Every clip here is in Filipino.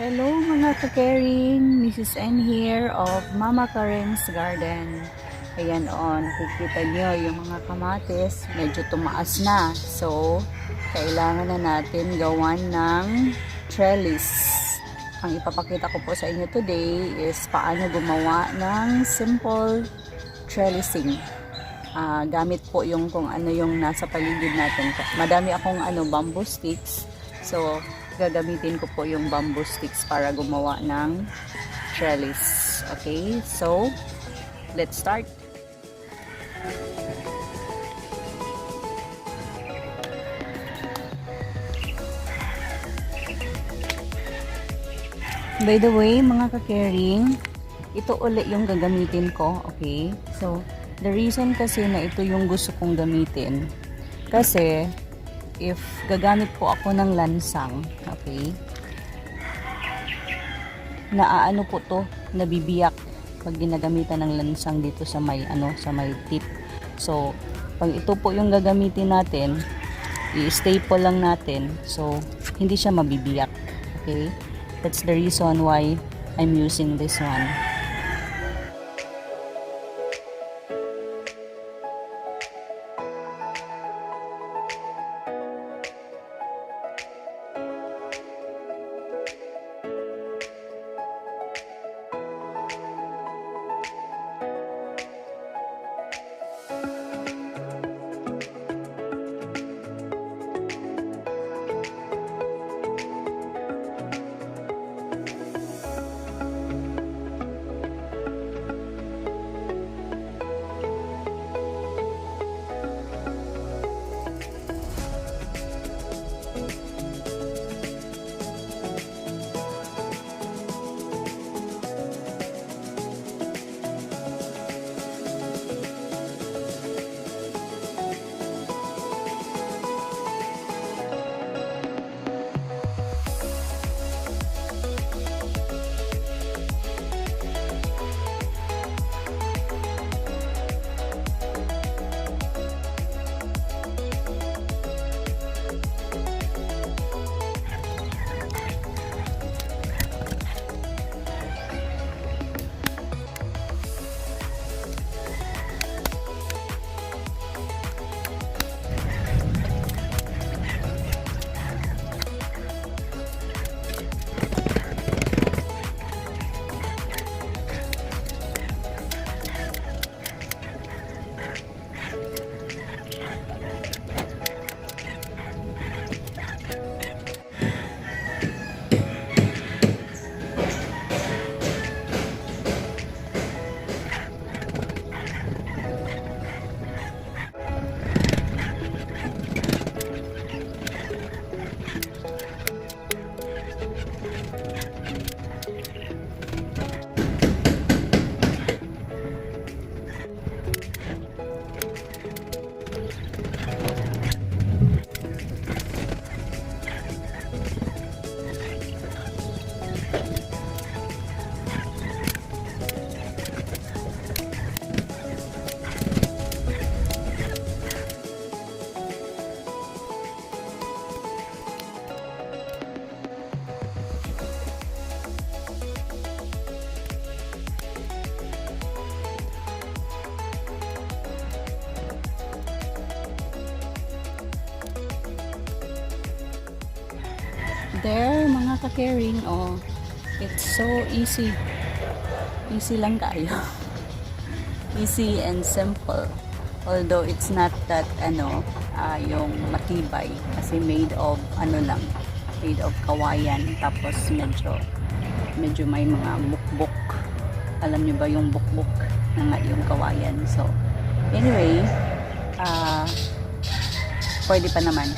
Hello mga ka-caring, Mrs. N here of Mama Karen's Garden. Ayan nakikita nyo yung mga kamatis, medyo tumaas na. So, kailangan na natin gawan ng trellis. Ang ipapakita ko po sa inyo today is paano gumawa ng simple trellising. Gamit po yung kung ano yung nasa paligid natin. Madami akong bamboo sticks. So, gagamitin ko po yung bamboo sticks para gumawa ng trellis. Okay, so let's start. By the way, mga ka-caring, ito ulit yung gagamitin ko. Okay, so the reason kasi na ito yung gusto kong gamitin kasi if gagamit po ako ng lansang, okay, naaano po to, nabibiyak pag ginagamitan ng lansang dito sa may sa may tip. So pag ito po yung gagamitin natin, i-staple lang natin, so hindi siya mabibiyak. Okay, that's the reason why I'm using this one. There, mga ka-caring, it's so easy. Easy lang tayo. Easy and simple. Although it's not that yung matibay kasi made of made of kawayan, tapos medyo may mga bukbok. Alam niyo ba yung bukbok na yung kawayan? So anyway, pwede pa naman.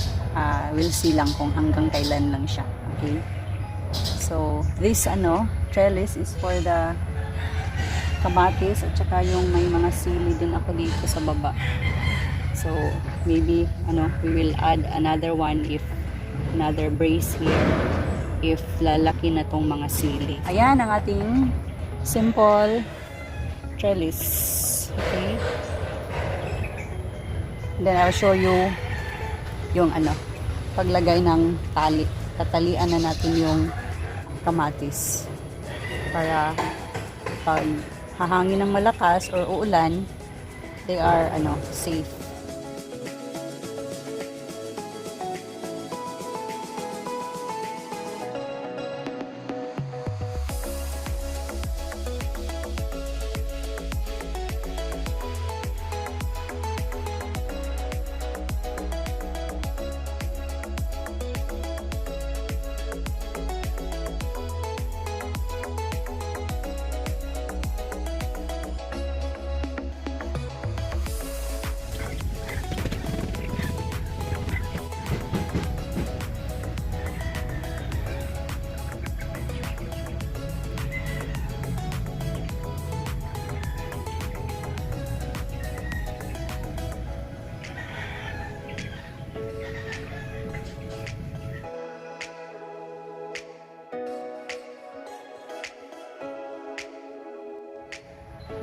We'll see lang kung hanggang kailan lang siya. Okay, so this trellis is for the kamatis at saka yung may mga sili din ako dito sa baba. So maybe we will add another one, if another brace here, if lalaki na tong mga sili. Ayan ang ating simple trellis. Okay, then I'll show you yung paglagay ng tali. Tatalian na natin yung kamatis. Para pag hahangin ng malakas or uulan, they are safe.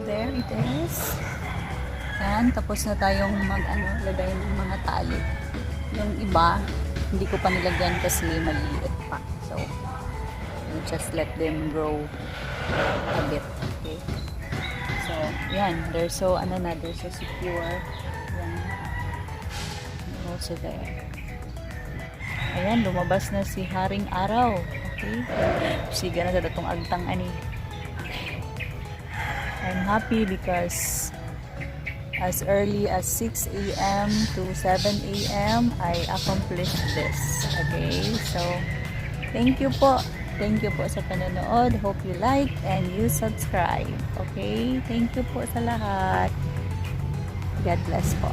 There it is. Yan, tapos na tayong lagay ng mga tali. Yung iba, hindi ko pa nilagyan kasi maliit pa. So, we'll just let them grow a bit. Okay. So, yan. They're so secure. Yan. Also there. Ayan, lumabas na si Haring Araw. Okay. Siga na sa datong agtang ani. I'm happy because as early as 6 a.m. to 7 a.m. I accomplished this. Okay, so thank you po. Thank you po sa panonood. Hope you like and you subscribe. Okay, thank you po sa lahat. God bless po.